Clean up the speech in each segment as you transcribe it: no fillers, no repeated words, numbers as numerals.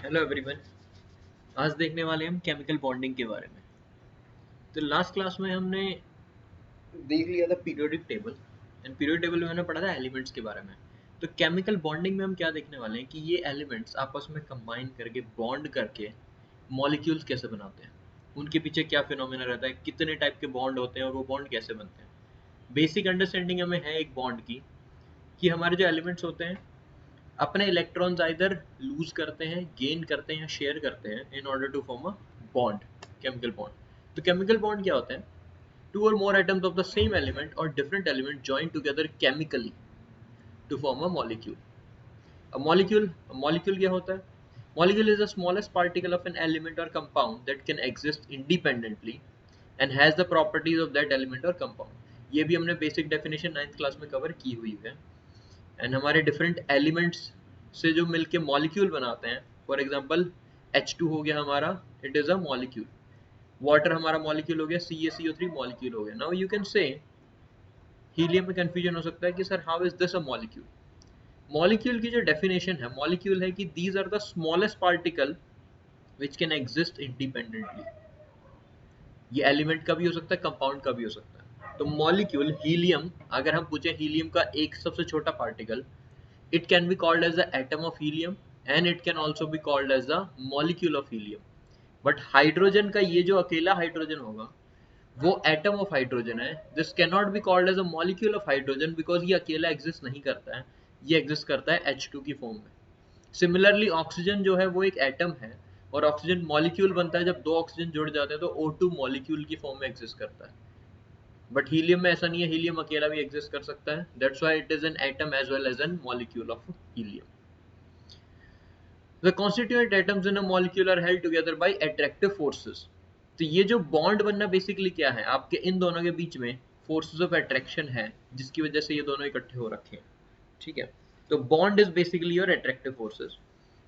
Hello everyone. आज देखने वाले हम केमिकल बॉन्डिंग के बारे में। तो लास्ट क्लास में हमने देख लिया था periodic table and periodic table में हमने पढ़ा था एलिमेंट्स के बारे में। तो केमिकल बॉन्डिंग में हम क्या देखने वाले हैं कि ये एलिमेंट्स आपस में कंबाइन करके बॉन्ड करके मॉलिक्यूल्स कैसे बनाते हैं, उनके पीछे क्या फिनोमेना रहता है, कितने टाइप के बॉन्ड होते हैं और वो बॉन्ड कैसे बनते हैं। बेसिक अंडरस्टैंडिंग हमें है एक बॉन्ड की कि हमारे जो एलिमेंट्स होते हैं अपने इलेक्ट्रॉन्स आइदर लूज करते हैं, गेन करते हैं या शेयर करते हैं in order to form a bond, chemical bond. तो केमिकल बॉन्ड क्या होता है? Two or more atoms of the same element or different element join together chemically to form a molecule. Molecule क्या होता है? Molecule is the smallest particle of an element or compound that can exist independently and has the properties of that element or compound। ये भी हमने basic definition 9th class में cover की हुई है। एंड हमारे डिफरेंट एलिमेंट्स से जो मिलके मॉलिक्यूल बनाते हैं, फॉर एग्जांपल H2 हो गया हमारा, it is a molecule. Water हमारा मॉलिक्यूल हो गया, CaCO3 मॉलिक्यूल हो गया। Now you can say helium में कंफ्यूजन हो सकता है कि sir how is this a molecule. Molecule की जो डेफिनेशन है, मॉलिक्यूल है कि these are the smallest particle which can exist independently. ये एलिमेंट का भी हो सकता है, कंपाउंड का भी हो सकता है। तो मॉलिक्यूल हीलियम, अगर हम पूछे हीलियम का एक सबसे छोटा particle, it can be called as the atom of helium and it can also be called as the molecule of helium। But hydrogen का ये जो अकेला हाइड्रोजन होगा वो एटम ऑफ हाइड्रोजन है। This can not be called as a molecule of hydrogen because ये अकेला exist नहीं करता है, ये एग्जिस्ट करता है H2 की फॉर्म में। सिमिलरली ऑक्सीजन जो है वो एक एटम है और ऑक्सीजन मॉलिक्यूल बनता है जब दो ऑक्सीजन जुड़ जाते हैं, तो O2 मॉलिक्यूल की फॉर्म में एग्जिस्ट करता है। बट हीलियम में ऐसा नहीं है, हीलियम अकेला भी एग्जिस्ट कर सकता है। That's why it is an atom as well as an molecule of helium. The constituent atoms in a molecule are held together by attractive forces। तो ये जो बॉन्ड बनना बेसिकली क्या है, आपके इन दोनों के बीच में फोर्सेस ऑफ अट्रैक्शन है जिसकी वजह से ये दोनों इकट्ठे हो रखे हैं। ठीक है, तो bond is basically your attractive forces.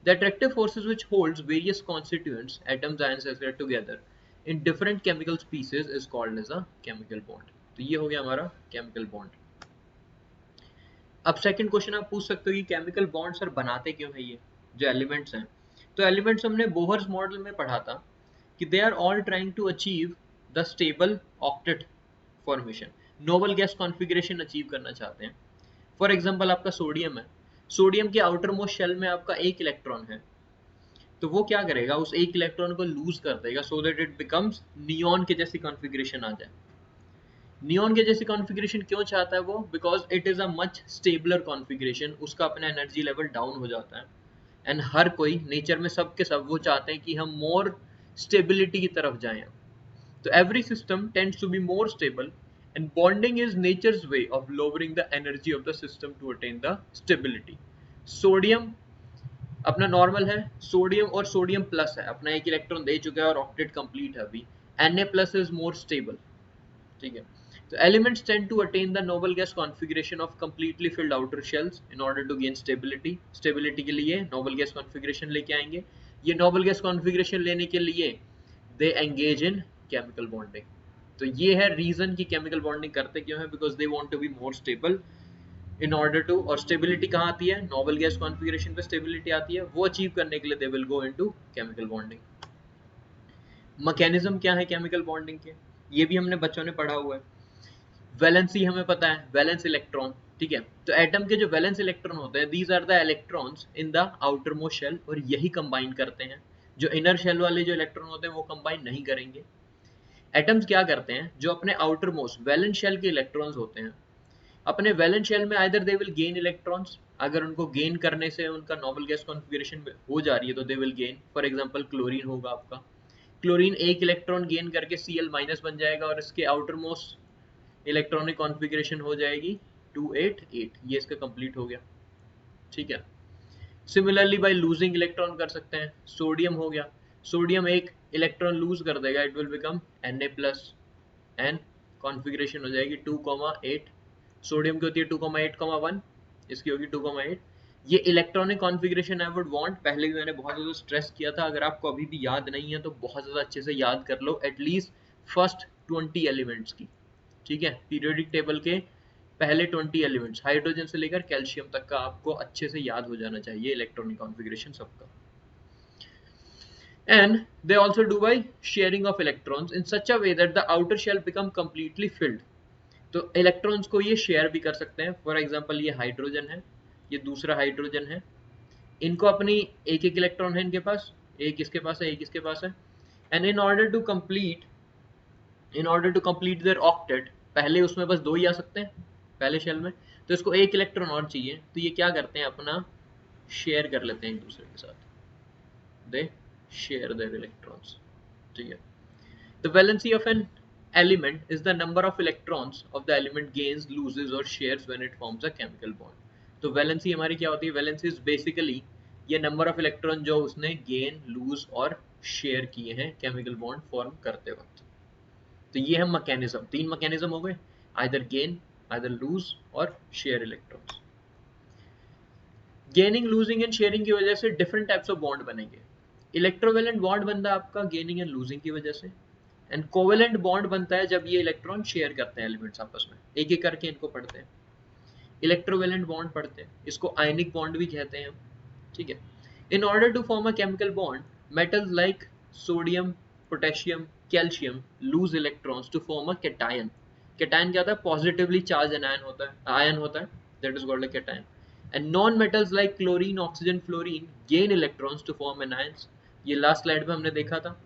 The attractive forces which holds various constituents, atoms, ions, etc. together in different chemical species is called as a chemical bond। तो ये हो गया हमारा chemical bond। अब सेकंड क्वेश्चन आप पूछ सकते हो कि केमिकल बॉन्ड सर बनाते क्यों है ये जो एलिमेंट्स हैं। तो एलिमेंट्स हमने बोहर्स मॉडल में पढ़ा था कि they are all trying to achieve the stable octet formation, noble gas configuration achieve करना चाहते हैं। फॉर एग्जांपल आपका सोडियम है, सोडियम के आउटर मोस्ट शेल में आपका एक इलेक्ट्रॉन है, तो वो क्या करेगा, उस एक इलेक्ट्रॉन को लूज कर देगा so that it becomes neon के जैसी कॉन्फ़िगरेशन आ जाए। नियॉन के जैसी कॉन्फ़िगरेशन क्यों चाहता है वो? Because it is a much stabler configuration, उसका अपना एनर्जी लेवल डाउन हो जाता है। एंड हर कोई नेचर में सब के सब वो चाहते हैं कि हम मोर स्टेबिलिटी की तरफ जाएं। तो every system tends to be more stable and bonding is nature's way of lowering the energy of the system to attain the stability. Sodium अपना नॉर्मल है, सोडियम और सोडियम प्लस है, अपना एक इलेक्ट्रॉन दे चुका है और ऑक्टेट कंप्लीट है अभी। Na plus is more stable. ठीक है, तो elements tend to attain the noble gas configuration of completely filled outer shells in order to gain stability। stability के लिए noble gas configuration लेके आएंगे। ये noble gas configuration लेने के लिए they engage in chemical bonding। तो ये है रीजन कि chemical bonding करते क्यों है, because they want to be more stable in order to। और stability कहाँ आती है? noble gas configuration पे stability आती है, वो अचीव करने के लिए they will go into chemical bonding। Mechanism क्या है केमिकल बॉन्डिंग के, ये भी हमने बच्चों ने पढ़ा हुआ है। वैलेंसी हमें पता है, वैलेंस इलेक्ट्रॉन। ठीक है, तो एटम के जो वैलेंस इलेक्ट्रॉन होते हैं, these are the electrons in the outermost shell, और यही कंबाइन करते हैं। जो इनर शेल वाले जो इलेक्ट्रॉन होते हैं वो कंबाइन नहीं करेंगे। एटम्स क्या करते हैं, जो अपने आउटर मोस्ट वैलेंस शेल के इलेक्ट्रॉन्स होते हैं, अपने वैलेंस शेल में either they will gain electrons, अगर उनको गेन करने से उनका नोबल गैस कॉन्फ़िगरेशन हो जा रही है तो they will gain. For example chlorine होगा आपका, क्लोरीन एक इलेक्ट्रॉन गेन करके Cl माइनस बन जाएगा और इसके आउटर मोस्ट इलेक्ट्रॉनिक कॉन्फ़िगरेशन हो जाएगी 288, ये इसका कंप्लीट हो गया। ठीक है, सिमिलरली बाय लूजिंग इलेक्ट्रॉन कर सकते हैं। सोडियम हो गया, सोडियम एक इलेक्ट्रॉन लूज कर देगा, it will become Na plus and configuration हो जाएगी 2,8। सोडियम की होती है 2,8,1, इसकी होगी 2,8। ये electronic configuration I would want, पहले भी मैंने बहुत ज़्यादा स्ट्रेस किया था, अगर आपको अभी भी याद नहीं है तो बहुत ज़्यादा अच्छे से याद कर लो एटलीस्ट फर्स्ट 20 एलिमेंट्स की। ठीक है, पीरियोडिक टेबल के पहले 20 एलिमेंट्स हाइड्रोजन से लेकर कैल्शियम तक का आपको अच्छे से याद हो जाना चाहिए, इलेक्ट्रॉनिक कॉन्फ़िगरेशन सबका। and they also do by sharing of electrons in such a way that the outer shell become completely filled. तो इलेक्ट्रॉन्स को ये शेयर भी कर सकते हैं. फॉर एग्जांपल ये हाइड्रोजन है, ये दूसरा हाइड्रोजन है, इनको अपनी एक एक इलेक्ट्रॉन है इनके पास, एक इसके पास है, एक इसके पास है, and in order to complete their octet, पहले उसमें बस दो ही आ सकते हैं पहले शेल में, तो इसको एक इलेक्ट्रॉन और चाहिए, तो ये क्या करते हैं, अपना शेयर कर लेते हैं एक दूसरे के साथ, दे शेयर देयर इलेक्ट्रॉन्स. ठीक है. The valency of an element is the number of electrons of the element gains, loses or shares when it forms a chemical bond. तो वैलेंसी हमारी क्या होती है, वैलेंसी इज बेसिकली ये नंबर ऑफ इलेक्ट्रॉन जो उसने गेन, लूज और share किए हैं केमिकल बॉन्ड फॉर्म करते वक्त. तो ये है मैकेनिज्म, तीन मैकेनिज्म हो गए, आइदर गेन, आइदर लूज और share electrons. Gaining, losing and sharing की वजह से डिफरेंट टाइप्स ऑफ बॉन्ड बनेंगे. इलेक्ट्रोवेलेंट बॉन्ड बनता है आपका गेनिंग एंड लूजिंग की वजह से, एंड कोवेलेंट बॉन्ड बनता है जब ये इलेक्ट्रॉन शेयर करते हैं एलिमेंट्स आपस में, एक एक करके इनको पढ़ते हैं. इलेक्ट्रोवेलेंट बॉन्ड पढ़ते हैं, इसको आयनिक बॉन्ड भी कहते हैं हम. ठीक है. In order to form a chemical bond, metals like sodium, potassium, calcium lose electrons to form a cation. Cation क्या होता है, पॉजिटिवली चार्ज आयन होता है, that is called a cation. And non metals like chlorine, oxygen, fluorine gain electrons to form anions. ये last slide में हमने देखा था,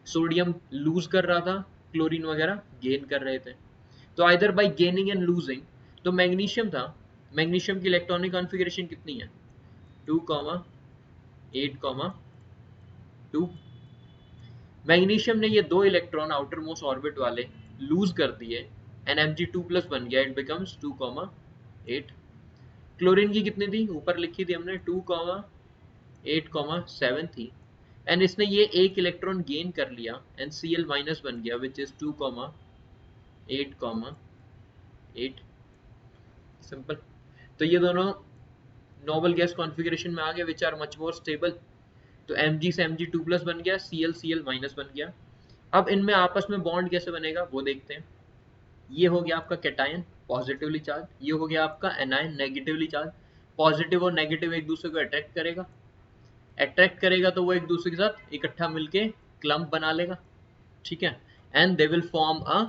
सोडियम लूज कर रहा था, क्लोरीन वगैरह गेन कर रहे थे. तो either bye gaining and losing. तो मैग्नीशियम था, मैग्नीशियम की इलेक्ट्रॉनिक कॉन्फ़िगरेशन कितनी है, 2,8,2. मैग्नीशियम ने ये दो इलेक्ट्रॉन आउटर मोस्ट ऑर्बिट वाले लूज कर दिए, एंड Mg2+ बन गया, इट बिकम्स 2,8. क्लोरीन की कितनी थी, ऊपर लिखी थी हमने 2,8,7 थी, एंड इसने ये एक इलेक्ट्रॉन गेन कर लिया एंड Cl- बन गया विच इज 2,8,8. सिंपल. तो ये दोनों नोबल गैस कॉन्फ़िगरेशन में आ गए which are much more stable. तो Mg से Mg2+ बन गया, Cl बन गया. अब इनमें आपस में बॉन्ड कैसे बनेगा वो देखते हैं. ये हो गया आपका कैटायन पॉजिटिवली चार्ज, ये हो गया आपका एनायन नेगेटिवली चार्ज. पॉजिटिव और नेगेटिव एक दूसरे को अट्रैक्ट करेगा तो वो एक दूसरे के साथ इकट्ठा मिलके क्लम्प बना लेगा. ठीक है. And they will form a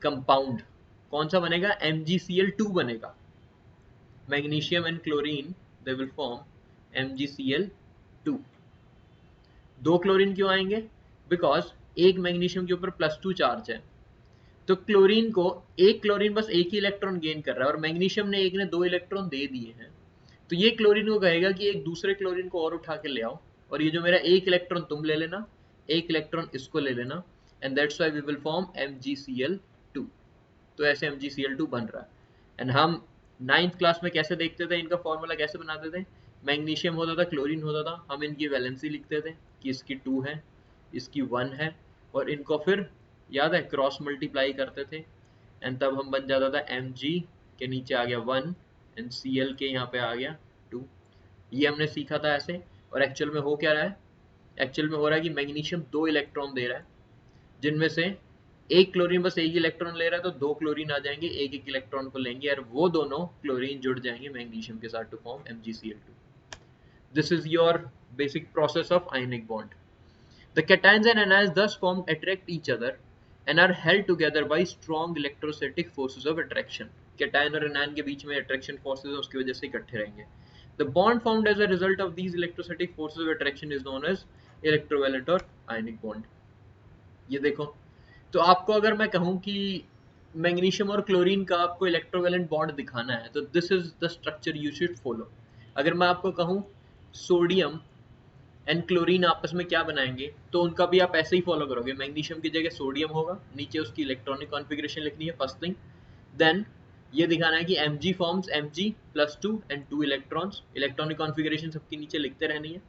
compound. कौन सा बनेगा, MgCl2 बनेगा. Magnesium and chlorine they will form MgCl2. दो क्लोरीन क्यों आएंगे, बिकॉज एक मैग्नीशियम के ऊपर +2 चार्ज है, तो क्लोरीन को, एक क्लोरीन बस एक ही इलेक्ट्रॉन गेन कर रहा है और मैग्नीशियम ने एक ने दो इलेक्ट्रॉन दे दिए हैं, तो ये क्लोरीन को कहेगा कि एक दूसरे क्लोरीन को और उठा के ले आओ, और ये जो मेरा एक इलेक्ट्रॉन तुम ले लेना, एक इलेक्ट्रॉन इसको ले लेना, and that's why we will form MgCl2. तो ऐसे MgCl2 बन रहा है. एंड हम 9th क्लास में कैसे देखते थे, इनका फॉर्मूला कैसे बनाते थे, मैग्नीशियम होता था, क्लोरीन होता था, हम इनकी वैलेंसी लिखते थे कि इसकी 2 है, इसकी 1 है, और इनको फिर याद है क्रॉस मल्टीप्लाई करते थे, एंड तब हम बन जाता था Mg के नीचे आ गया 1 एंड Cl के यहाँ पे आ गया 2. ये हमने सीखा था ऐसे. और एक्चुअल में हो क्या रहा है, एक्चुअल में हो रहा है कि मैग्नीशियम दो इलेक्ट्रॉन दे रहा है, जिनमें से एक क्लोरीन बस एक ही इलेक्ट्रॉन ले रहा है, तो दो क्लोरीन आ जाएंगे, एक एक इलेक्ट्रॉन को लेंगे और वो दोनों क्लोरीन जुड़ जाएंगे मैग्नीशियम के साथ to form MgCl2. This is your basic process of ionic bond. The cations and anions thus form attract each other and are held together by strong electrostatic forces of attraction. Cation और anion के बीच में attraction forces है, उसकी वजह से इकट्ठे रहेंगे. The bond formed as a result of these electrostatic forces of attraction is known as electrovalent और ionic bond. ये देखो, तो आपको अगर मैं कहूँ कि मैग्नीशियम और क्लोरीन का आपको इलेक्ट्रोवेलेंट बॉन्ड दिखाना है, तो this is the structure you should follow. अगर मैं आपको कहूँ सोडियम एंड क्लोरीन आपस में क्या बनाएंगे, तो उनका भी आप ऐसे ही फॉलो करोगे. मैग्नीशियम की जगह सोडियम होगा, नीचे उसकी इलेक्ट्रॉनिक कॉन्फ़िगरेशन लिखनी है फर्स्ट थिंग. देन ये दिखाना है कि Mg forms Mg+2 and 2 electrons, electronic configuration सबकी नीचे लिखते रहनी है.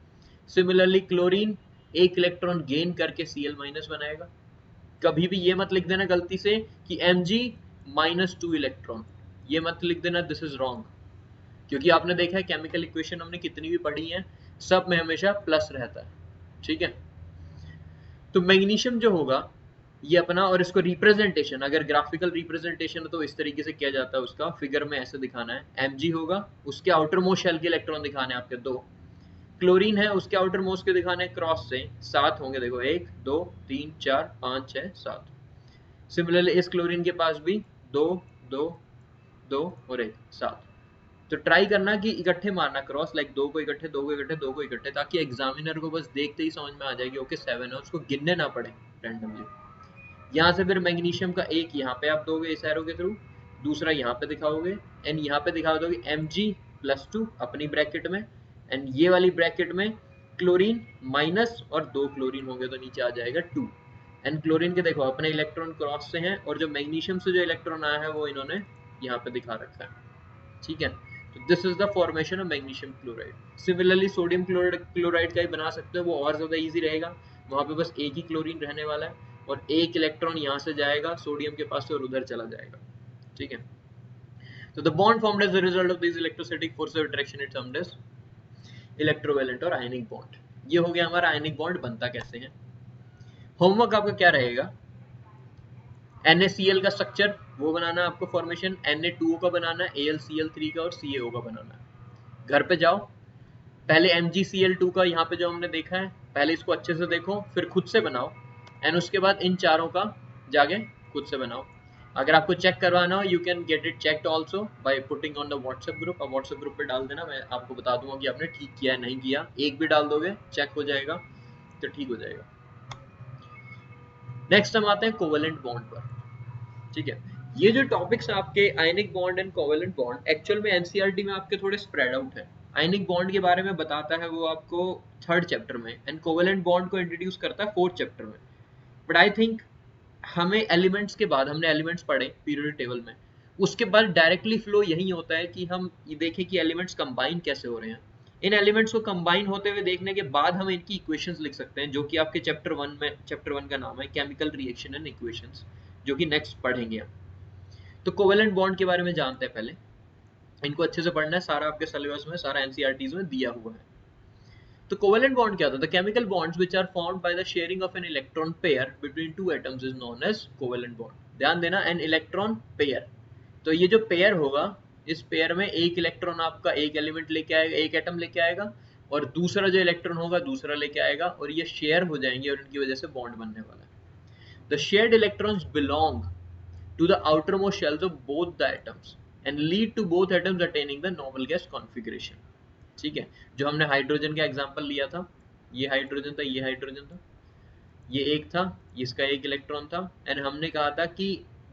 सिमिलरली क्लोरीन एक इलेक्ट्रॉन गेन करके Cl- बनाएगा. कभी भी ये मत लिख देना गलती से कि Mg-2 इलेक्ट्रॉन, ये मत लिख देना, दिस इज रॉन्ग. क्योंकि आपने देखा है केमिकल इक्वेशन हमने कितनी भी पढ़ी है, सब में हमेशा प्लस रहता है. ठीक है. तो मैग्नीशियम जो होगा ये अपना, और इसको रिप्रेजेंटेशन, अगर ग्राफिकल रिप्रेजेंटेशन है तो इस तरीके से किया जाता है, उसका फिगर में ऐसे दिखाना है. Mg होगा, उसके आउटर मोस्ट शेल के इलेक्ट्रॉन दिखाने हैं आपके दो, क्लोरीन है उसके आउटर मोस्ट के दिखाने क्रॉस से 7 होंगे, देखो 1 2 3 4 5 6 7। सिमिलरली इस क्लोरीन के पास भी 2 2 2 और 1 7। तो ट्राई करना कि इकट्ठे मारना क्रॉस, लाइक 2 को इकट्ठे 2 को इकट्ठे 2 को इकट्ठे, ताकि एग्जामिनर को बस देखते ही समझ में आ जाएगी ओके 7 है, उसको गिनने ना पड़े रैंडमली। यहाँ से फिर मैग्नीशियम का एक यहाँ पे आप दोगे इस एरो के थ्रू, दूसरा यहाँ पे दिखाओगे एंड यहाँ पे दिखा दोगे Mg+2 अपनी ब्रैकेट में, एंड ये वाली ब्रैकेट में क्लोरीन माइनस और 2 क्लोरीन होंगे तो नीचे आ जाएगा 2। एंड क्लोरीन के देखो अपने इलेक्ट्रॉन क्रॉस से हैं और जो मैग्नीशियम से जो इलेक्ट्रॉन आया है वो इन्होंने यहाँ पे दिखा रखा है, ठीक है। तो this is the formation of magnesium chloride. Similarly sodium chloride का ही बना सकते हो, वो और ज्यादा इजी रहेगा, वहां पे बस एक ही क्लोरीन रहने वाला है और एक इलेक्ट्रॉन यहाँ से जाएगा सोडियम के पास से और उधर चला जाएगा, ठीक है। तो the bond formed as the result of this electrostatic force of attraction it termed as electrovalent और आयनिक बॉन्ड। ये हो गया हमारा आयनिक बॉन्ड बनता कैसे है। होमवर्क आपका क्या रहेगा, NaCl का स्ट्रक्चर वो बनाना है आपको, फॉर्मेशन Na2O का बनाना है, AlCl3 का और CaO का बनाना है। घर पे जाओ पहले MgCl2 का यहाँ पे जो हमने देखा है पहले इसको अच्छे से देखो, फिर खुद से बनाओ एंड उसके बाद इन चारों का जाके खुद से बनाओ। अगर आपको चेक करवाना हो you can get it checked also by putting on the WhatsApp group. अब व्हाट्सएप ग्रुप पे डाल देना, मैं आपको बता दूंगा कि आपने ठीक किया है नहीं किया, एक भी डाल दोगे चेक हो जाएगा तो ठीक हो जाएगा। नेक्स्ट हम आते हैं कोवेलेंट बॉन्ड पर, ठीक है। ये जो टॉपिक्स आपके ionic bond and covalent bond actual में एनसीईआरटी में आपके थोड़े स्प्रेड आउट है। आयनिक बॉन्ड के बारे में बताता है वो आपको 3rd चैप्टर में एंड कोवेलेंट बॉन्ड को इंट्रोड्यूस करता है 4th चैप्टर में। बट आई थिंक हमें एलिमेंट्स के बाद, हमने एलिमेंट्स पढ़े पीरियोडिक टेबल में, उसके बाद डायरेक्टली फ्लो यही होता है कि हम ये देखें कि एलिमेंट्स कंबाइन कैसे हो रहे हैं। इन एलिमेंट्स को कंबाइन होते हुए देखने के बाद हम इनकी इक्वेशंस लिख सकते हैं, जो कि आपके चैप्टर 1 में, चैप्टर 1 का नाम है केमिकल रिएक्शन एंड इक्वेशंस, जो कि नेक्स्ट पढ़ेंगे हम। तो कोवेलेंट बॉन्ड के बारे में जानते हैं पहले, इनको अच्छे से पढ़ना है, सारा आपके सिलेबस में, सारा एनसीईआरटीज में दिया हुआ है। तो कोवेलेंट बॉन्ड क्या होता है, the chemical bonds which are formed by the sharing of an electron pair between two atoms is known as covalent bond. ध्यान देना, एन इलेक्ट्रॉन पेयर, तो ये जो पेयर होगा इस पेयर में एक इलेक्ट्रॉन आपका एक एलिमेंट लेके आएगा, एक एटम लेके आएगा, और दूसरा जो इलेक्ट्रॉन होगा दूसरा लेके आएगा, और ये शेयर हो जाएंगे और इनकी वजह से बॉन्ड बनने वाला है। The shared electrons belong to the outermost shells of both the atoms and lead to both atoms attaining the normal gas configuration, ठीक है। जो हमने हाइड्रोजन का एग्जांपल लिया था, ये हाइड्रोजन था, ये हाइड्रोजन था, ये एक था, इसका एक इलेक्ट्रॉन था, एंड हमने कहा था कि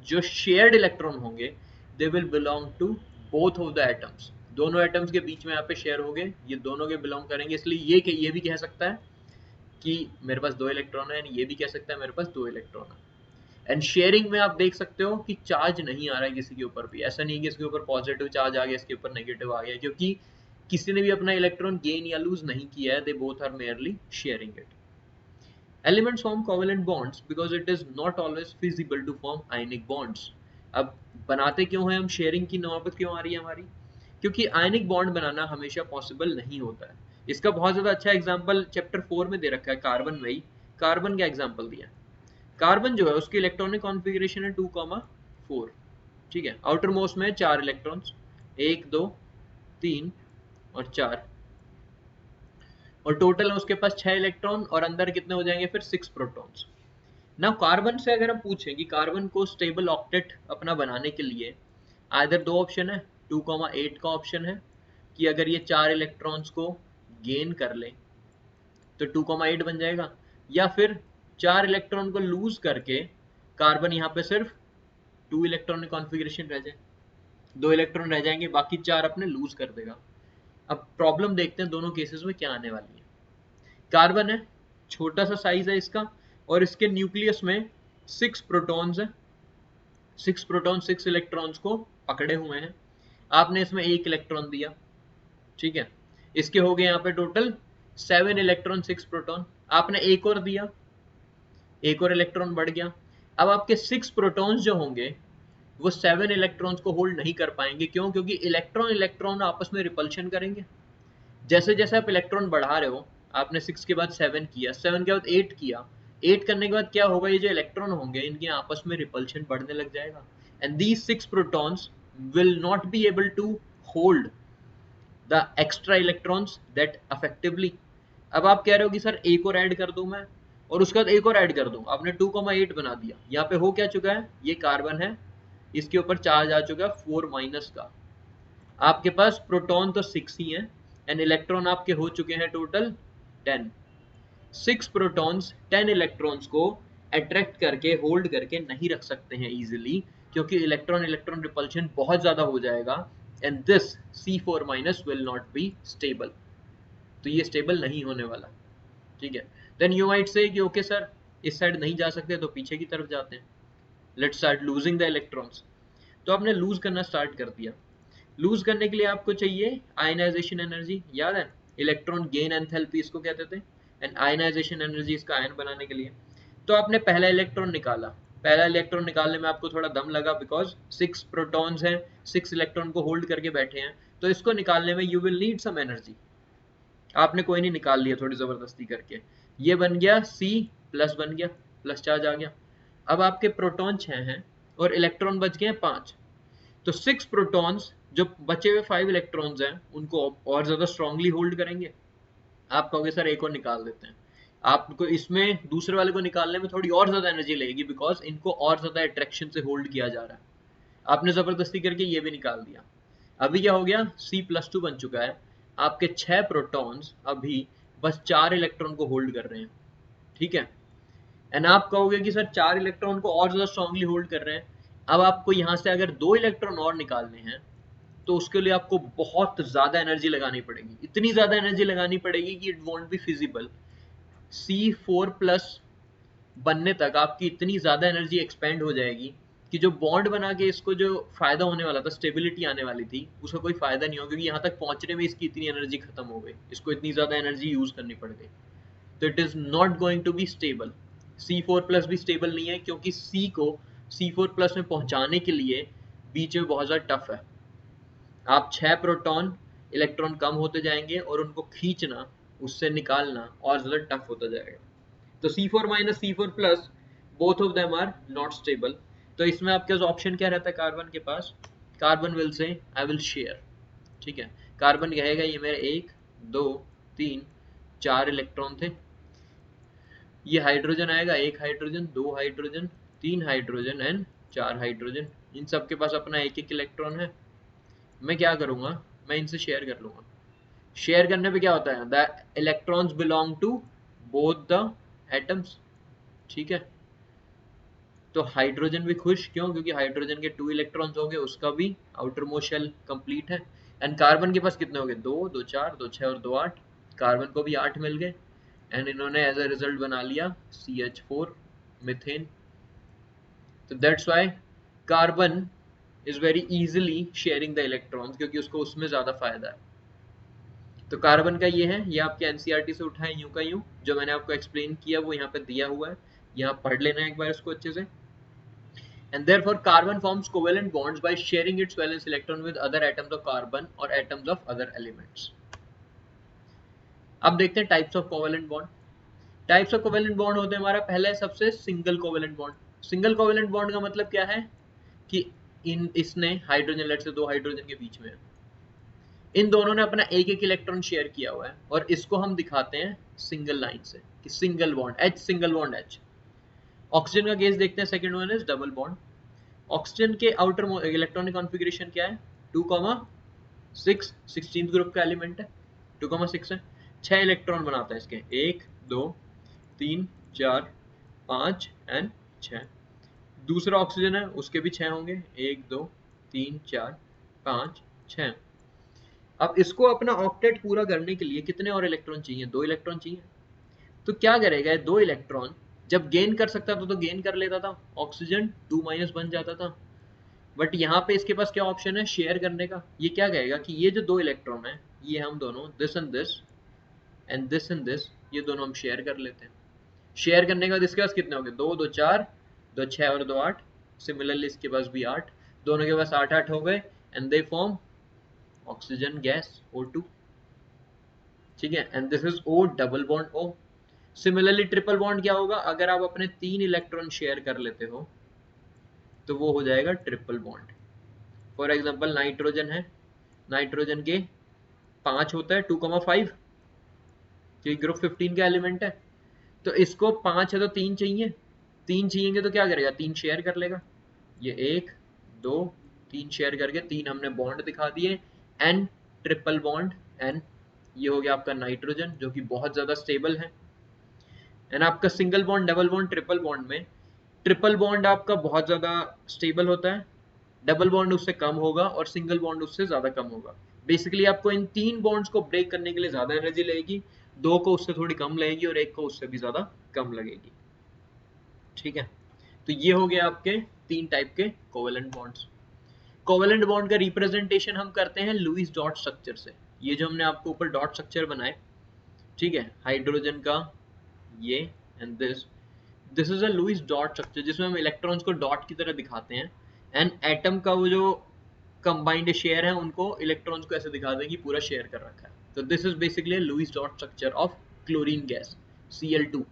जो शेयर्ड इलेक्ट्रॉन होंगे they will belong to both of the atoms, दोनों एटम्स के बीच में यहाँ पे शेयर हो गए, ये दोनों के बिलोंग करेंगे, इसलिए ये भी कह सकता है कि मेरे पास 2 इलेक्ट्रॉन है, ये भी कह सकता है मेरे पास 2 इलेक्ट्रॉन है। एंड शेयरिंग में आप देख सकते हो कि चार्ज नहीं आ रहा है किसी के ऊपर भी, ऐसा नहीं कि इसके ऊपर पॉजिटिव चार्ज आ गया, इसके ऊपर नेगेटिव आ गया, क्योंकि किसी ने भी अपना इलेक्ट्रॉन गेन या लूज नहीं किया है, they both are merely sharing it. Elements form covalent bonds because it is not always feasible to form ionic bonds. अब बनाते क्यों हैं हम, शेयरिंग की नौबत क्यों आ रही है हमारी, क्योंकि आयनिक बॉन्ड बनाना हमेशा पॉसिबल नहीं होता है। इसका बहुत ज्यादा अच्छा एग्जाम्पल चैप्टर 4 में दे रखा है, कार्बन में ही। कार्बन का एग्जाम्पल दिया, कार्बन जो है उसकी इलेक्ट्रॉनिक कॉन्फ़िगरेशन है 2,4, ठीक है। आउटर मोस्ट में 4 इलेक्ट्रॉन्स, 1 2 3 और 4, और टोटल है उसके पास 6 इलेक्ट्रॉन, और अंदर कितने हो जाएंगे फिर 6 प्रोटॉन्स। ना कार्बन से अगर हम पूछें कि कार्बन को स्टेबल ऑक्टेट अपना बनाने के लिए आइदर 2 ऑप्शन है, 2,8 का ऑप्शन है कि अगर ये 4 इलेक्ट्रॉन्स को गेन कर ले तो 2,8 बन जाएगा, या फिर 4 इलेक्ट्रॉन को लूज करके कार्बन यहाँ पे सिर्फ 2 इलेक्ट्रॉन कॉन्फ़िगरेशन रह जाए, 2 इलेक्ट्रॉन रह जाएंगे, बाकी 4 अपने लूज कर देगा। अब प्रॉब्लम देखते हैं दोनों केसेस में क्या आने वाली है। कार्बन है, छोटा सा साइज है इसका, और इसके न्यूक्लियस में 6 प्रोटॉन्स है, 6 प्रोटॉन 6 इलेक्ट्रॉन्स को पकड़े हुए हैं। आपने इसमें 1 इलेक्ट्रॉन दिया, ठीक है, इसके हो गए यहाँ पे टोटल 7 इलेक्ट्रॉन 6 प्रोटॉन, आपने एक और दिया, एक और इलेक्ट्रॉन बढ़ गया। अब आपके 6 प्रोटॉन्स जो होंगे वो 7 इलेक्ट्रॉन्स को होल्ड नहीं कर पाएंगे, क्यों, क्योंकि इलेक्ट्रॉन इलेक्ट्रॉन आपस में रिपल्शन करेंगे। जैसे जैसे आप इलेक्ट्रॉन बढ़ा रहे हो, आपने 6 के बाद 7 किया, 7 के बाद 8 किया, 8 करने के बाद क्या होगा, ये जो इलेक्ट्रॉन होंगे इनके आपस में रिपल्शन बढ़ने लग जाएगा, and these 6 protons will not be able to hold the extra electrons that effectively. अब आप कह रहे हो कि सर एक और ऐड कर दूं मैं और उसके बाद एक और ऐड कर दूं, आपने 2,8 बना दिया। यहाँ पे हो क्या चुका है, ये कार्बन है, इसके ऊपर चार्ज आ चुका है 4 माइनस का। आपके पास प्रोटॉन तो 6 ही है एंड इलेक्ट्रॉन आपके हो चुके हैं टोटल 10। 6 प्रोटॉन्स 10 इलेक्ट्रॉन्स को अट्रैक्ट करके होल्ड करके नहीं रख सकते हैं इजीली, क्योंकि इलेक्ट्रॉन इलेक्ट्रॉन रिपल्शन बहुत ज्यादा हो जाएगा and this C4 minus will not be stable. तो ये स्टेबल नहीं होने वाला, ठीक है। देन यू माइट से कि ओके सर इस साइड नहीं जा सकते तो पीछे की तरफ जाते हैं, let's start losing the electrons. तो आपने लूज करना स्टार्ट कर दिया। लूज करने के लिए आपको चाहिए आयनाइजेशन एनर्जी, याद है इलेक्ट्रॉन गेन एंथैल्पी इसको कहते थे, एंड आयनाइजेशन एनर्जी इसका आयन बनाने के लिए। तो आपने पहला इलेक्ट्रॉन निकाला, पहला इलेक्ट्रॉन निकालने में आपको थोड़ा दम लगा बिकॉज 6 प्रोटॉन्स हैं, 6 इलेक्ट्रॉन को होल्ड करके बैठे हैं, तो इसको निकालने में you will need some energy. आपने कोई नहीं निकाल लिया थोड़ी जबरदस्ती करके, ये बन गया C प्लस, बन गया प्लस चार्ज आ गया। अब आपके प्रोटॉन 6 हैं और इलेक्ट्रॉन बच गए 5, तो 6 प्रोटॉन्स जो बचे हुए 5 इलेक्ट्रॉन्स हैं उनको और ज्यादा स्ट्रांगली होल्ड करेंगे। आप कहोगे सर एक और निकाल देते हैं, आपको इसमें दूसरे वाले को निकालने में थोड़ी और ज्यादा एनर्जी लगेगी बिकॉज इनको और ज्यादा अट्रैक्शन से होल्ड किया जा रहा है। आपने जबरदस्ती करके ये भी निकाल दिया। अभी क्या हो गया, C+2 बन चुका है। आपके 6 प्रोटॉन्स अभी बस 4 इलेक्ट्रॉन को होल्ड कर रहे हैं, ठीक है। एंड आप कहोगे कि सर 4 इलेक्ट्रॉन को और ज्यादा स्ट्रांगली होल्ड कर रहे हैं। अब आपको यहां से अगर 2 इलेक्ट्रॉन और निकालने हैं तो उसके लिए आपको बहुत ज्यादा एनर्जी लगानी पड़ेगी, इतनी ज्यादा एनर्जी लगानी पड़ेगी कि it won't be feasible. C4 plus बनने तक आपकी इतनी ज्यादा एनर्जी एक्सपेंड हो जाएगी कि जो बॉन्ड बना के इसको जो फायदा होने वाला था, स्टेबिलिटी आने वाली थी, उसका कोई फायदा नहीं होगा, क्योंकि यहाँ तक पहुंचने में इसकी इतनी एनर्जी खत्म हो गई, इसको इतनी ज्यादा एनर्जी यूज करनी पड़ गई। तो it is not going to be stable. C4 plus भी स्टेबल नहीं है क्योंकि C को C4 प्लस में पहुंचाने के लिए बीच में बहुत ज्यादा टफ है। आप 6 प्रोटॉन इलेक्ट्रॉन कम होते जाएंगे और उनको खींचना, उससे निकालना और ज्यादा टफ होता जाएगा। तो C4 minus C4 plus both of them are not stable. तो इसमें आपके पास ऑप्शन क्या रहता है कार्बन के पास, carbon will say I will share, ठीक है। कार्बन कहेगा ये मेरे 1 2 3 4 इलेक्ट्रॉन थे, ये हाइड्रोजन आएगा, 1 hydrogen 2 hydrogen 3 hydrogen and 4 hydrogen, इन सब के पास अपना 1 इलेक्ट्रॉन है। मैं क्या करूंगा, मैं इनसे शेयर कर लूंगा। शेयर करने पे क्या होता है, the electrons belong to both the atoms, ठीक है। तो हाइड्रोजन भी खुश, क्यों, क्योंकि हाइड्रोजन के 2 इलेक्ट्रॉन्स हो गए, उसका भी आउटर मोस्ट शेल कंप्लीट है। एंड कार्बन के पास कितने हो गए, 2 2 4 2 6 और 2 8, कार्बन को भी 8 मिल गए एंड इन्होंने एज अ रिजल्ट बना लिया CH4 मीथेन। तो that's why carbon is very easily sharing the electrons, क्योंकि उसको उसमें ज्यादा फायदा है। तो कार्बन का ये है, ये आपके एनसीईआरटी से उठाए यूं का यूं, जो मैंने आपको एक्सप्लेन किया वो यहाँ पे दिया हुआ है, यहाँ पढ़ लेना एक बार इसको अच्छे से। And therefore carbon forms covalent bonds by sharing its valence electron with other atoms of carbon or atoms of other elements. अब देखते हैं types of covalent bond. Types of covalent bond होते हैं हमारा पहले सबसे single covalent bond. Single covalent bond का मतलब क्या है कि इसने हाइड्रोजन, लेट से 2 हाइड्रोजन के बीच में है, इन दोनों ने अपना 1 इलेक्ट्रॉन शेयर किया हुआ है और इसको हम दिखाते हैं सिंगल लाइन से कि single bond H, single bond H। Oxygen का केस देखते हैं, second one is double bond. Oxygen के आउटर इलेक्ट्रॉनिक कॉन्फ़िगरेशन क्या है, 2,6, 16th ग्रुप का एलिमेंट है, 2,6 है, 6 इलेक्ट्रॉन बनाता है इसके, 1 2 3 4 5 एंड 6। दूसरा ऑक्सीजन है, उसके भी 6 होंगे, 1 2 3 4 5 6। अब इसको अपना ऑक्टेट पूरा करने के लिए कितने और इलेक्ट्रॉन चाहिए, 2 इलेक्ट्रॉन चाहिए। तो क्या करेगा, 2 इलेक्ट्रॉन जब गेन कर सकता था तो गेन कर लेता था, ऑक्सीजन 2- बन जाता था। बट यहाँ पे इसके पास क्या ऑप्शन है, शेयर करने का। ये क्या कहेगा कि ये जो 2 इलेक्ट्रॉन है, ये हम दोनों this and this and this and this, ये दोनों हम शेयर कर लेते हैं। शेयर करने के बाद इसके पास कितने हो गए, 2 2 4 2 6 और 2 8। सिमिलरली इसके पास भी 8, दोनों के पास 8 8 हो गए and they form oxygen gas O2, ठीक है। And this is O double bond O। Similarly triple bond क्या होगा, अगर आप अपने 3 इलेक्ट्रॉन शेयर कर लेते हो तो वो हो जाएगा triple bond. For example nitrogen है, नाइट्रोजन के 5 होता है 2,5, क्योंकि ग्रुप 15 का एलिमेंट है। तो इसको 5 है तो 3 चाहिए, 3 चाहिए तो क्या करेगा, 3 शेयर कर लेगा। ये 1 2 3 शेयर करके 3 हमने बॉन्ड दिखा दिए, एन ट्रिपल बॉन्ड एन। ये हो गया आपका नाइट्रोजन जो कि बहुत ज्यादा स्टेबल है। एंड आपका single bond, double bond, triple bond में ट्रिपल बॉन्ड आपका बहुत ज्यादा स्टेबल होता है, डबल बॉन्ड उससे कम होगा और सिंगल बॉन्ड उससे ज्यादा कम होगा। बेसिकली आपको इन 3 बॉन्ड्स को ब्रेक करने के लिए ज्यादा एनर्जी लगेगी, 2 को उससे थोड़ी कम लगेगी और 1 को उससे भी ज्यादा कम लगेगी। ठीक है, तो ये हो गया आपके 3 टाइप के कोवेलेंट बॉन्ड्स। कोवेलेंट बॉन्ड का रिप्रेजेंटेशन हम करते हैं लुईस डॉट स्ट्रक्चर से। ये जो हमने आपको ऊपर डॉट स्ट्रक्चर बनाए, ठीक है, हाइड्रोजन का ये and this is a Lewis dot structure जिसमें हम इलेक्ट्रॉन्स को डॉट की तरह दिखाते हैं, एंड एटम का वो जो कंबाइंड शेयर है उनको इलेक्ट्रॉन्स को ऐसे दिखा दें कि पूरा शेयर कर रखा है। तो this is basically Lewis dot structure of chlorine gas Cl2।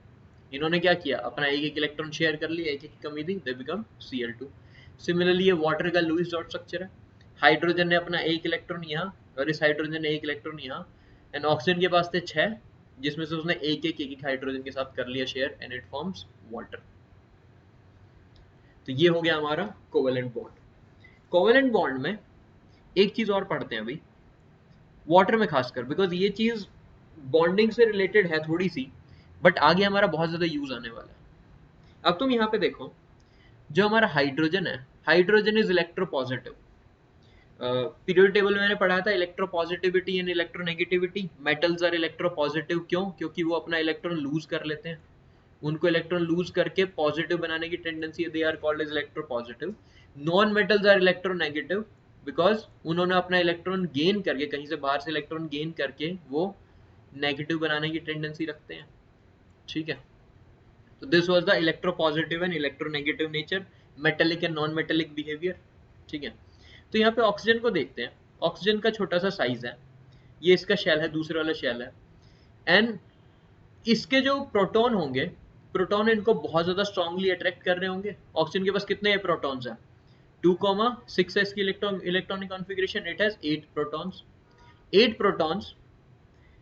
इन्होंने क्या किया, अपना एक एक इलेक्ट्रॉन शेयर कर लिया, एक एक कमी दी, दे बिकम Cl2। सिमिलरली ये वाटर का लुईस डॉट स्ट्रक्चर है। हाइड्रोजन ने अपना एक इलेक्ट्रॉन यहाँ और इस हाइड्रोजन ने एक इलेक्ट्रॉन यहाँ, एंड ऑक्सीजन के पास थे 6, जिसमें से उसने एक हाइड्रोजन के साथ कर लिया share, and it forms water. तो ये हो गया हमारा कोवेलेंट बॉन्ड। कोवेलेंट बॉन्ड में एक चीज और पढ़ते हैं अभी वाटर में खासकर, बिकॉज ये चीज बॉन्डिंग से रिलेटेड है थोड़ी सी, बट आगे हमारा बहुत ज्यादा यूज आने वाला है। अब तुम यहाँ पे देखो, जो हमारा हाइड्रोजन है, hydrogen is electropositive. Periodic table में मैंने पढ़ा था electropositivity and electronegativity. Metals are electropositive, क्यों? क्योंकि वो अपना इलेक्ट्रॉन लूज कर लेते हैं, उनको इलेक्ट्रॉन लूज करके पॉजिटिव बनाने की टेंडेंसी है, they are called as electropositive. Non metals are electronegative because उन्होंने अपना इलेक्ट्रॉन गेन करके, कहीं से बाहर से इलेक्ट्रॉन गेन करके वो नेगेटिव बनाने की टेंडेंसी रखते हैं। ठीक है, तो this was the electropositive and electronegative nature, metallic and non metallic behaviour. ठीक है, तो यहाँ पे ऑक्सीजन को देखते हैं। ऑक्सीजन का छोटा सा साइज है, ये इसका शेल है, दूसरे वाला शेल है, एंड इसके जो प्रोटॉन होंगे, प्रोटॉन इनको बहुत ज्यादा स्ट्रांगली अट्रैक्ट कर रहे होंगे। ऑक्सीजन के पास कितने प्रोटॉन्स हैं? 2,6s की electronic configuration, it has 8 protons. 8 protons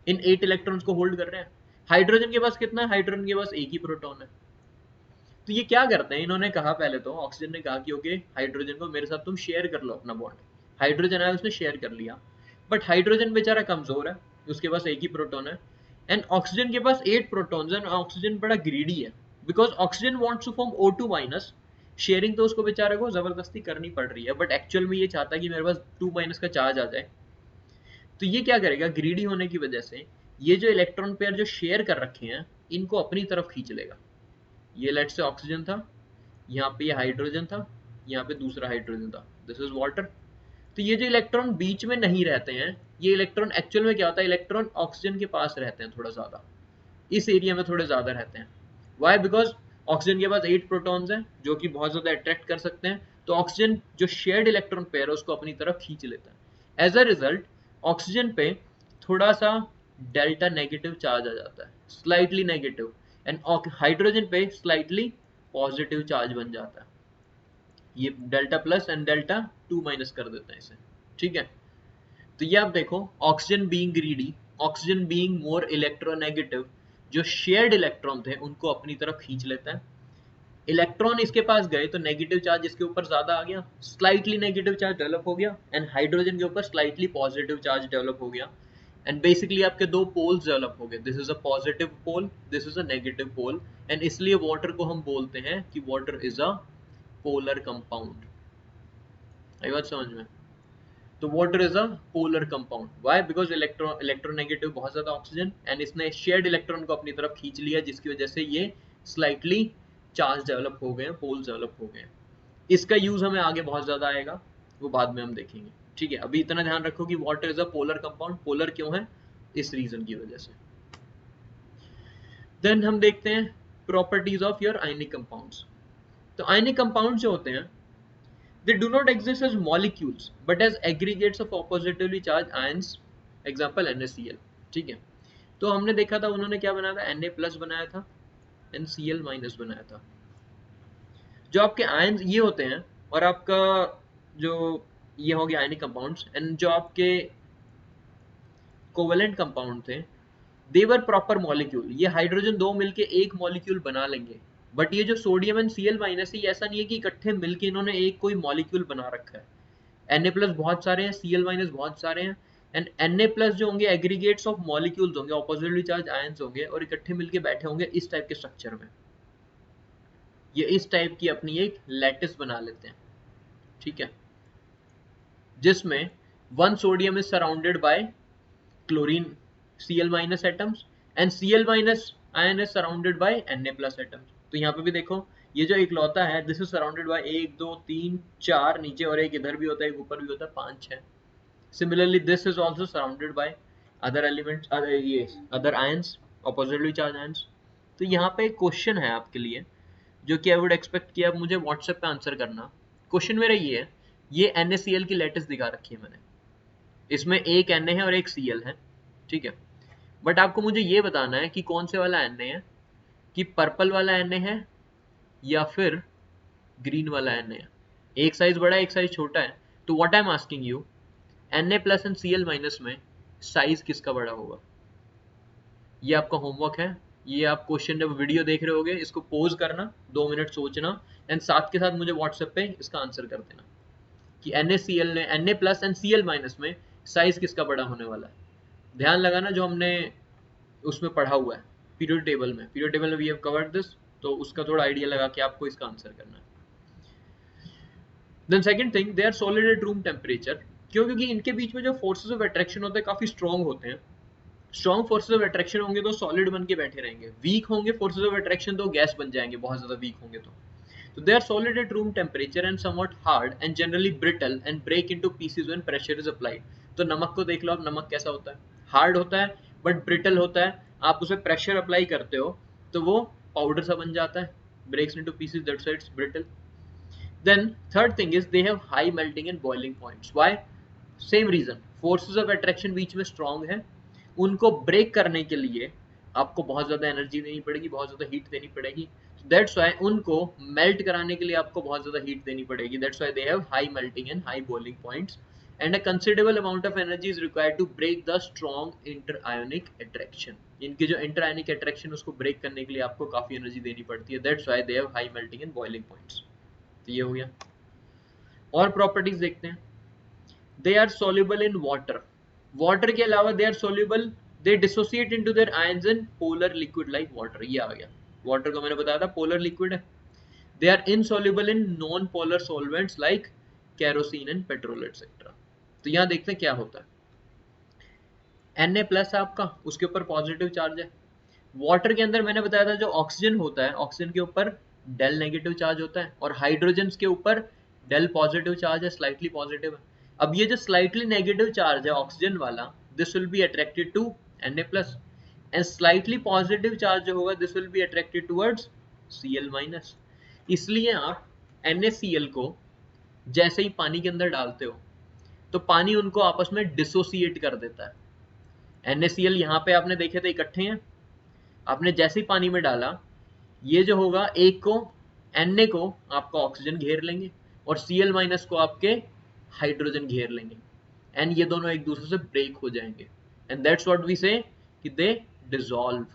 in 8 electrons को होल्ड कर रहे हैं। हाइड्रोजन के पास कितना है? हाइड्रोजन के पास एक ही प्रोटॉन है। तो ये क्या करते हैं, इन्होंने कहा पहले तो ऑक्सीजन ने कहा कि ओके हाइड्रोजन को मेरे साथ तुम शेयर कर लो अपना बॉन्ड। हाइड्रोजन आया, उसने शेयर कर लिया, बट हाइड्रोजन बेचारा कमजोर है, उसके पास एक ही प्रोटॉन है, एंड ऑक्सीजन के पास 8 प्रोटॉन्स हैं। ऑक्सीजन बड़ा ग्रीडी है because oxygen wants to form O2 minus. Sharing तो उसको बेचारे को जबरदस्ती करनी पड़ रही है, बट एक्चुअल में ये चाहता है कि मेरे पास 2 माइनस का चार्ज आ जाए। तो ये क्या करेगा, ग्रीडी होने की वजह से ये जो इलेक्ट्रॉन पेयर जो शेयर कर रखे हैं इनको अपनी तरफ खींच लेगा। ये लेट से ऑक्सीजन था, यहाँ पे ये हाइड्रोजन था, यहाँ पे दूसरा हाइड्रोजन था, दिस इज वाटर। तो ये जो इलेक्ट्रॉन बीच में नहीं रहते हैं, ये इलेक्ट्रॉन एक्चुअल में क्या होता है, इलेक्ट्रॉन ऑक्सीजन के पास रहते हैं थोड़ा ज्यादा, इस एरिया में थोड़े ज्यादा रहते हैं। वाई? बिकॉज ऑक्सीजन के पास 8 प्रोटॉन्स हैं जो कि बहुत ज्यादा अट्रैक्ट कर सकते हैं, तो ऑक्सीजन जो शेयर्ड इलेक्ट्रॉन पेयर है उसको अपनी तरफ खींच लेता है। एज अ रिजल्ट ऑक्सीजन पे थोड़ा सा डेल्टा नेगेटिव चार्ज आ जाता है, स्लाइटली नेगेटिव, एंड हाइड्रोजन पे स्लाइटली पॉजिटिव चार्ज बन जाता है। ये delta plus and delta 2 minus कर देते हैं इसे। ठीक है, तो ये आप देखो, oxygen being greedy, oxygen being more electronegative, जो शेयर्ड इलेक्ट्रॉन थे उनको अपनी तरफ खींच लेता है। इलेक्ट्रॉन इसके पास गए तो नेगेटिव चार्ज इसके ऊपर ज्यादा आ गया, स्लाइटली नेगेटिव चार्ज डेवलप हो गया, एंड हाइड्रोजन के ऊपर स्लाइटली पॉजिटिव चार्ज डेवलप हो गया, एंड बेसिकली आपके दो पोल्स डेवलप हो गए, this is a positive pole, this is a negative pole, and इसलिए वाटर को हम बोलते हैं कि water is a polar compound. आई बात समझ में? तो water is a polar compound. Why? Because electronegative बहुत ज्यादा ऑक्सीजन, एंड इसने शेयर्ड इलेक्ट्रॉन को अपनी तरफ खींच लिया, जिसकी वजह से ये स्लाइटली चार्ज डेवलप हो गए हैं, पोल्स डेवलप हो गए हैं। इसका यूज हमें आगे बहुत ज्यादा आएगा, वो बाद में हम देखेंगे। ठीक है, अभी इतना ध्यान रखो कि water is a polar compound. Polar क्यों है? इस रीजन की वजह से। देन हम देखते हैं properties of your ionic compounds. तो आयनिक कंपाउंड जो होते हैं, they do not exist as molecules but as aggregates of oppositively charged ions, example NaCl। ठीक है, तो हमने देखा था उन्होंने क्या बनाया था, Na प्लस बनाया था, NCl माइनस बनाया था। जो आपके आयन्स ये होते हैं, और आपका जो ये हो गया आयनिक कंपाउंड्स, एंड जो आपके कोवेलेंट कंपाउंड थे, दे वर प्रॉपर मॉलिक्यूल, ये हाइड्रोजन दो मिलके एक मॉलिक्यूल बना लेंगे, बट ये जो सोडियम एंड Cl माइनस है, ऐसा नहीं है कि इकट्ठे मिलके इन्होंने एक कोई मॉलिक्यूल बना रखा है। Na प्लस बहुत सारे हैं, Cl माइनस बहुत सारे हैं, एंड Na प्लस जो होंगे एग्रीगेट्स ऑफ मॉलिक्यूल्स होंगे, ऑपोजिटली चार्ज आयंस होंगे और इकट्ठे मिलके बैठे होंगे इस टाइप के स्ट्रक्चर में। ये इस टाइप की अपनी एक लैटिस बना लेते हैं, ठीक है, जिसमें one sodium is surrounded by chlorine Cl minus atoms and Cl minus ion is surrounded by Na plus atoms. तो यहाँ पे भी देखो, ये जो इकलौता है दिस इज सराउंडेड बाय 1 2 3 4 नीचे और एक इधर भी होता है, एक ऊपर भी होता है, 5 6। Similarly this is also surrounded by other elements, other ions, oppositely charge ions. तो यहाँ पे एक क्वेश्चन है आपके लिए जो कि आई वुड एक्सपेक्ट कि आप मुझे व्हाट्सएप पे आंसर करना। क्वेश्चन मेरा ये है, ये NaCl की लैटिस दिखा रखी है मैंने, इसमें एक Na है और एक Cl है, ठीक है, बट आपको मुझे ये बताना है कि कौन से वाला Na है, कि पर्पल वाला Na है या फिर ग्रीन वाला Na है। एक साइज बड़ा है एक साइज छोटा है, तो what I am asking you, Na plus and Cl minus में साइज किसका बड़ा होगा? ये आपका होमवर्क है, ये आप क्वेश्चन जब वीडियो देख रहे होगे इसको पोज करना, 2 मिनट सोचना एंड साथ के साथ मुझे व्हाट्सएप पे इसका आंसर कर देना कि Na plus and Cl minus में साइज किसका बड़ा होने वाला है। ध्यान लगाना जो हमने उसमें पढ़ा हुआ है पीरियड टेबल में वी हैव कवर्ड दिस, तो उसका थोड़ा आइडिया लगा के आपको इसका आंसर करना है। Then second thing, they are solid at room temperature. क्यों? क्योंकि इनके बीच में जो फोर्सेस ऑफ अट्रैक्शन होते हैं काफी स्ट्रॉन्ग होते हैं। स्ट्रॉन्ग फोर्सेस ऑफ अट्रैक्शन होंगे तो सॉलिड बन के बैठे रहेंगे, वीक होंगे फोर्सेस ऑफ अट्रैक्शन तो गैस बन जाएंगे, बहुत ज्यादा वीक होंगे तो they are solid at room temperature and somewhat hard and generally brittle and break into pieces when pressure is applied। तो नमक को देख लो आप, नमक कैसा होता है, हार्ड होता है बट ब्रिटल होता है, आप उसे प्रेशर अप्लाई करते हो तो वो पाउडर सा बन जाता है, breaks into pieces, that's why it's brittle। Then third thing is they have high melting and boiling points। why? same reason, forces of attraction बीच में strong है, उनको ब्रेक करने के लिए आपको बहुत ज्यादा एनर्जी देनी पड़ेगी, बहुत ज्यादा हीट देनी पड़ेगी, दैट्स व्हाई उनको मेल्ट कराने के लिए आपको बहुत ज्यादा हीट देनी पड़ेगी, that's why they have high melting and high boiling points and a considerable amount of energy is required to break the strong inter ionic attraction. इनकी जो इंटर आयोनिक अट्रैक्शन उसको ब्रेक करने के लिए आपको काफी एनर्जी देनी पड़ती है, that's why they have high melting and boiling points. तो ये हो गया। और प्रॉपर्टीज देखते हैं, they are soluble in water। Water के अलावा दे are soluble, they dissociate into their ions in polar liquid like water। ये आ गया, वाटर को मैंने बताया था पोलर लिक्विड है। They are insoluble in non polar solvents like kerosene and petrol etc। तो यहाँ देखते हैं क्या होता है, Na प्लस आपका उसके ऊपर पॉजिटिव चार्ज है, वाटर के अंदर मैंने बताया था जो ऑक्सीजन होता है, ऑक्सीजन के ऊपर डेल नेगेटिव चार्ज होता है और हाइड्रोजन के ऊपर डेल पॉजिटिव चार्ज है, स्लाइटली पॉजिटिव है। अब ये जो स्लाइटली नेगेटिव चार्ज है ऑक्सीजन वाला, this will be attracted to Na plus and slightly positive charge जो होगा this will be attracted towards Cl minus. इसलिए आप NaCl को जैसे ही पानी के अंदर डालते हो तो पानी उनको आपस में डिसोसिएट कर देता है। NaCl यहाँ पे आपने देखे थे इकट्ठे हैं, आपने जैसे ही पानी में डाला ये जो होगा एक को Na को आपका ऑक्सीजन घेर लेंगे और Cl माइनस को आपके हाइड्रोजन घेर लेंगे एंड ये दोनों एक दूसरे से ब्रेक हो जाएंगे एंड दैट्स व्हाट वी से कि दे डिसॉल्व।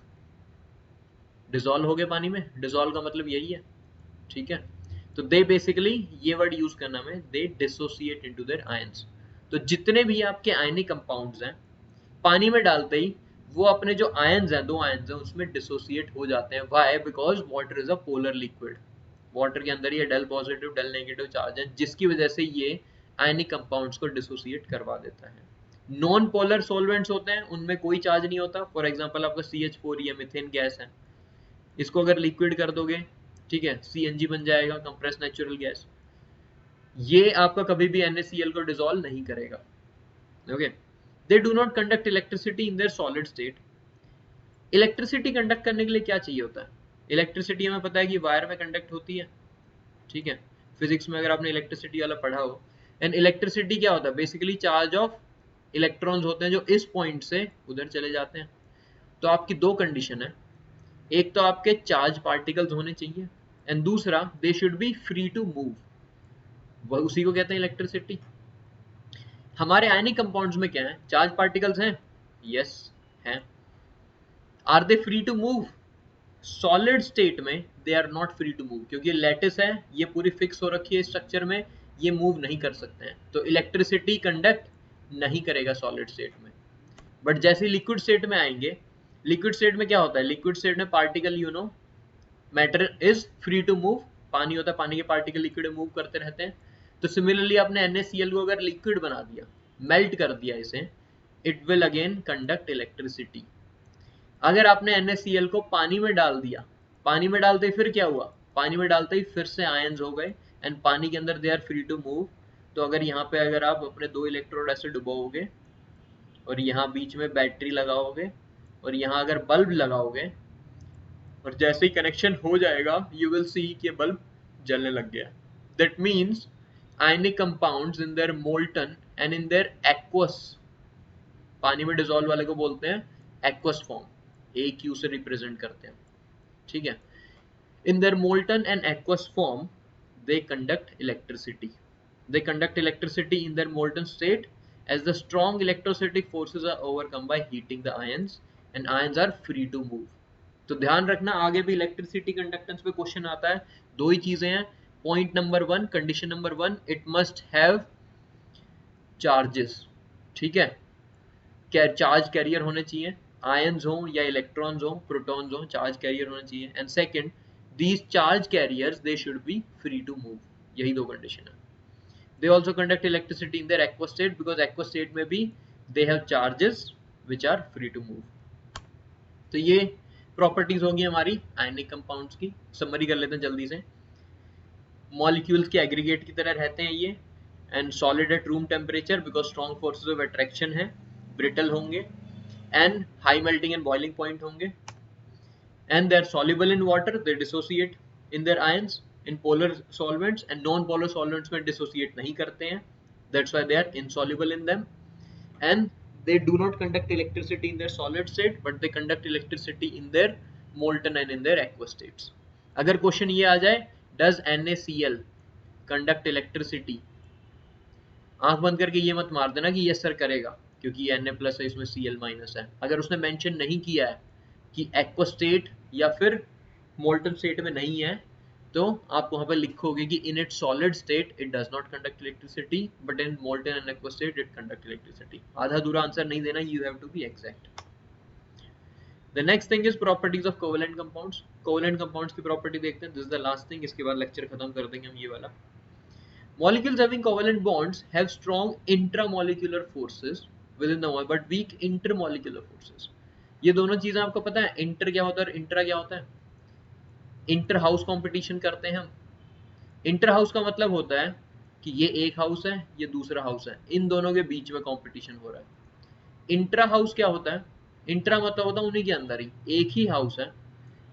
डिसॉल्व हो गए पानी में, डिसॉल्व का मतलब यही है, ठीक है। तो दे बेसिकली ये वर्ड यूज करना में, they dissociate into their ions. तो जितने भी आपके आयनिक कंपाउंड्स हैं पानी में डालते ही वो अपने जो आयंस हैं, दो आयंस हैं उसमें डिसोसिएट हो जाते हैं। Why? Because water is a polar liquid, water के अंदर ये del positive del negative charge है जिसकी वजह से ये आयनिक कंपाउंड्स को डिसोसिएट करवा देता है। नॉन पोलर सॉल्वेंट्स होते हैं उनमें कोई चार्ज नहीं होता, फॉर एग्जांपल आपका CH4 ये मीथेन गैस है, इसको अगर लिक्विड कर दोगे, ठीक है, CNG बन जाएगा, कंप्रेस नेचुरल गैस। ये आपका कभी भी NaCl को डिसॉल्व नहीं करेगा। Okay, they do not conduct electricity in their solid state. Electricity conduct करने के लिए क्या चाहिए होता है? इलेक्ट्रिसिटी हमें पता है कि वायर में कंडक्ट होती है, ठीक है, फिजिक्स में अगर आपने इलेक्ट्रिसिटी वाला पढ़ा हो। एंड इलेक्ट्रिसिटी क्या होता है? बेसिकली चार्ज ऑफ इलेक्ट्रॉन्स होते हैं जो इस पॉइंट से उधर चले जाते हैं। तो आपकी दो कंडीशन है, एक तो आपके चार्ज पार्टिकल्स होने चाहिए एंड दूसरा they should be free to move, वह उसी को कहते हैं इलेक्ट्रिसिटी। हमारे आयनिक कंपाउंड्स में क्या है? चार्ज पार्टिकल्स हैं यस है। Are they free to move? Solid state में they are not free to move, क्योंकि लैटिस है, ये पूरी फिक्स हो रखी है स्ट्रक्चर में, ये मूव नहीं कर सकते हैं, तो इलेक्ट्रिसिटी कंडक्ट नहीं करेगा सॉलिड स्टेट में। बट जैसे लिक्विड स्टेट में आएंगे, लिक्विड स्टेट में क्या होता है, लिक्विड स्टेट में particle you know matter is free to move, पानी होता है, पानी के पार्टिकल लिक्विड में मूव करते रहते हैं। तो सिमिलरली आपने NaCl को अगर लिक्विड बना दिया, मेल्ट कर दिया इसे, it will again conduct electricity. अगर आपने NaCl को पानी में डाल दिया, पानी में डालते ही फिर क्या हुआ, पानी में डालते ही फिर से आयंस हो गए, एंड पानी के अंदर they are free to move. तो अगर यहाँ पे अगर आप अपने 2 इलेक्ट्रोड ऐसे डुबाओगे और यहाँ बीच में बैटरी लगाओगे और यहाँ अगर बल्ब लगाओगे, और जैसे ही कनेक्शन हो जाएगा यू विल सी कि बल्ब जलने लग गया। That means ionic compounds in their molten and in their aqueous, पानी में डिसॉल्व वाले को बोलते हैं एक्वस फॉर्म, AQ से रिप्रेजेंट करते हैं, ठीक है। In their molten and aqueous form they conduct electricity. They conduct electricity in their molten state as the strong electrostatic forces are overcome by heating the ions and ions are free to move. तो ध्यान रखना आगे भी electricity conductance पे question आता है। दो ही चीजें हैं। Point number 1, condition number 1, it must have charges, ठीक है, चार्ज कैरियर होने चाहिए, आयंस हो या इलेक्ट्रॉन्स हो, प्रोटॉन्स हो, चार्ज कैरियर होने चाहिए। And second, these charge carriers they should be free to move, यही दो कंडीशन है। they also conduct electricity in their aqueous state because aqueous state में भी they have charges which are free to move। तो ये properties होगी हमारी ionic compounds की। समरी कर लेते हैं जल्दी से। मॉलिक्यूल्स के एग्रीगेट की तरह रहते हैं ये, and solid at room temperature because strong forces of attraction है, ब्रिटल होंगे, and high melting and boiling point होंगे, and they are soluble in water, they dissociate in their ions in polar solvents, and non-polar solvents में dissociate नहीं करते हैं, that's why they are insoluble in them, and they do not conduct electricity in their solid state but they conduct electricity in their molten and in their aqueous states। अगर question ये आ जाए does NaCl conduct electricity, आंख बंद करके ये मत मार देना कि यस सर करेगा, क्योंकि ये Na+ है, इसमें Cl- है। अगर उसने मेंशन नहीं किया है कि एक्वा स्टेट या फिर मोल्टन स्टेट में नहीं है, तो आप वहां पर लिखोगे कि in its solid state it does not conduct electricity but in molten and aqua state it conduct electricity. आधा दूरा आंसर नहीं देना, you have to be exact. The next thing is properties of covalent compounds. Covalent compounds की property देखते हैं, this is the last thing, इसके बाद lecture खत्म कर देंगे हम ये वाला। Molecules having covalent bonds have strong intramolecular forces within the wall but weak intermolecular forces। ये दोनों चीजें आपको पता है, इंटर क्या होता है और इंट्रा क्या होता है? इंटर हाउस कंपटीशन करते हैं हम। इंटर हाउस का मतलब होता है कि ये एक हाउस है, ये दूसरा हाउस है, इन दोनों के बीच में कंपटीशन हो रहा है। इंट्रा हाउस क्या होता है? इंट्रा मतलब होता है उन्हीं के अंदर ही, एक ही हाउस है,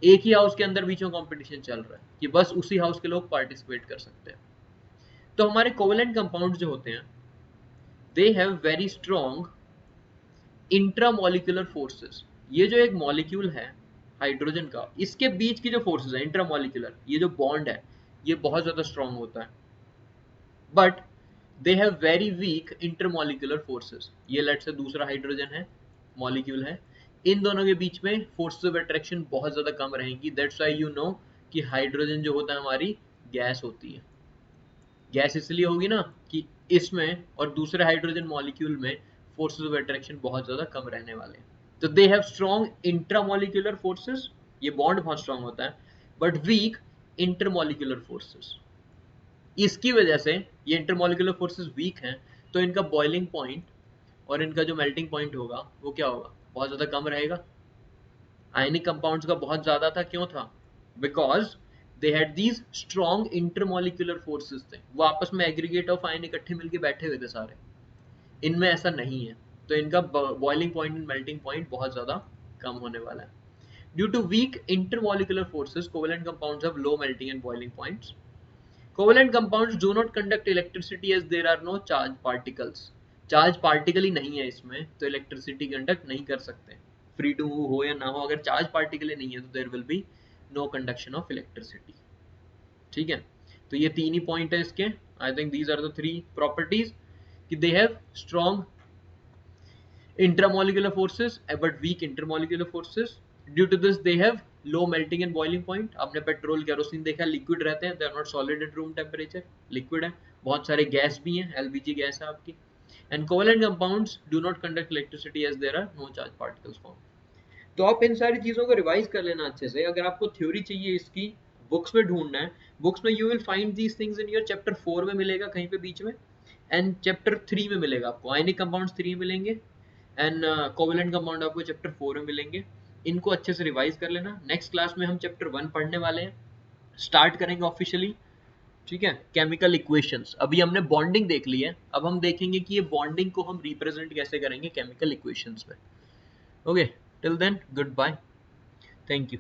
एक ही हाउस के अंदर बीच में कंपटीशन चल रहा है कि बस उसी हाउस के लोग पार्टिसिपेट कर सकते हैं। तो हमारे कोवेलेंट कंपाउंड जो होते हैं they have very strong intramolecular forces. ये जो एक मॉलिक्यूल है हाइड्रोजन का, इसके बीच की जो फोर्सेस है इंट्रामोलिकुलर, ये जो बॉन्ड है ये बहुत ज्यादा स्ट्रॉन्ग होता है, but they have very weak intermolecular forces. ये लेट से दूसरा हाइड्रोजन है, मॉलिक्यूल है, इन दोनों के बीच में फोर्सेस ऑफ अट्रैक्शन बहुत ज्यादा कम रहेंगी। दैट्स व्हाई यू नो कि हाइड्रोजन जो होता है हमारी गैस होती है। गैस इसलिए होगी ना कि इसमें और दूसरे हाइड्रोजन मॉलिक्यूल में फोर्सेस ऑफ अट्रैक्शन बहुत ज्यादा कम रहने वाले हैं। तो दे हैव स्ट्रॉन्ग इंट्रामोलिकुलर फोर्सेस, ये बॉन्ड बहुत स्ट्रॉन्ग होता है, बट वीक इंटरमोलिकुलर फोर्सेस। इसकी वजह से ये इंटरमोलिकुलर फोर्सेस वीक हैं, तो इनका बॉइलिंग पॉइंट और इनका जो मेल्टिंग पॉइंट होगा वो क्या होगा, बहुत ज्यादा कम रहेगा। आयनिक कंपाउंड्स का बहुत ज्यादा था, क्यों था? Because they had these strong intermolecular forces थे, वो आपस में एग्रीगेट ऑफ आयन इकट्ठे मिलके बैठे हुए थे सारे। इनमें ऐसा नहीं है, तो इनका boiling point and melting point बहुत ज्यादा कम होने वाला है। Due to weak intermolecular forces covalent compounds have low melting and boiling points। covalent compounds do not conduct electricity as there are no charge particles। Charge particle ही नहीं है इसमें, तो इलेक्ट्रिसिटी कंडक्ट नहीं कर सकते, फ्री टू मूव हो या ना हो। अगर चार्ज पार्टिकल ही नहीं है तो there will be no conduction of electricity, ठीक है। तो ये तीन ही पॉइंट है इसके। I think these are the 3 properties कि they have strong Intramolecular forces but weak intermolecular forces. Due to this they have low melting and boiling point. आपने पेट्रोल केरोसिन देखा, लिक्विड रहते हैं, they are not solid at room temperature, liquid है. बहुत सारे gas भी हैं, LPG gas है आपकी. And covalent compounds do not conduct electricity as there are no charge particles formed. तो आप इन सारी चीज़ों को रिवाइज कर लेना अच्छे से. अगर आपको थ्योरी चाहिए इसकी, बुक्स में ढूंढना है, बुक्स में you will find these things in your chapter 4 में मिलेगा कहीं पे बीच में, एंड चैप्टर 3 में मिलेगा आपको. आयनिक कंपाउंड्स 3 में मिलेंगे एंड कोवेलेंट कंपाउंड आपको चैप्टर 4 में मिलेंगे. इनको अच्छे से रिवाइज कर लेना. नेक्स्ट क्लास में हम चैप्टर 1 पढ़ने वाले हैं, स्टार्ट करेंगे ऑफिशियली. ठीक है, केमिकल इक्वेशंस. अभी हमने बॉन्डिंग देख ली है, अब हम देखेंगे कि ये बॉन्डिंग को हम रिप्रेजेंट कैसे करेंगे केमिकल इक्वेशंस में. Okay, till then goodbye, thank you.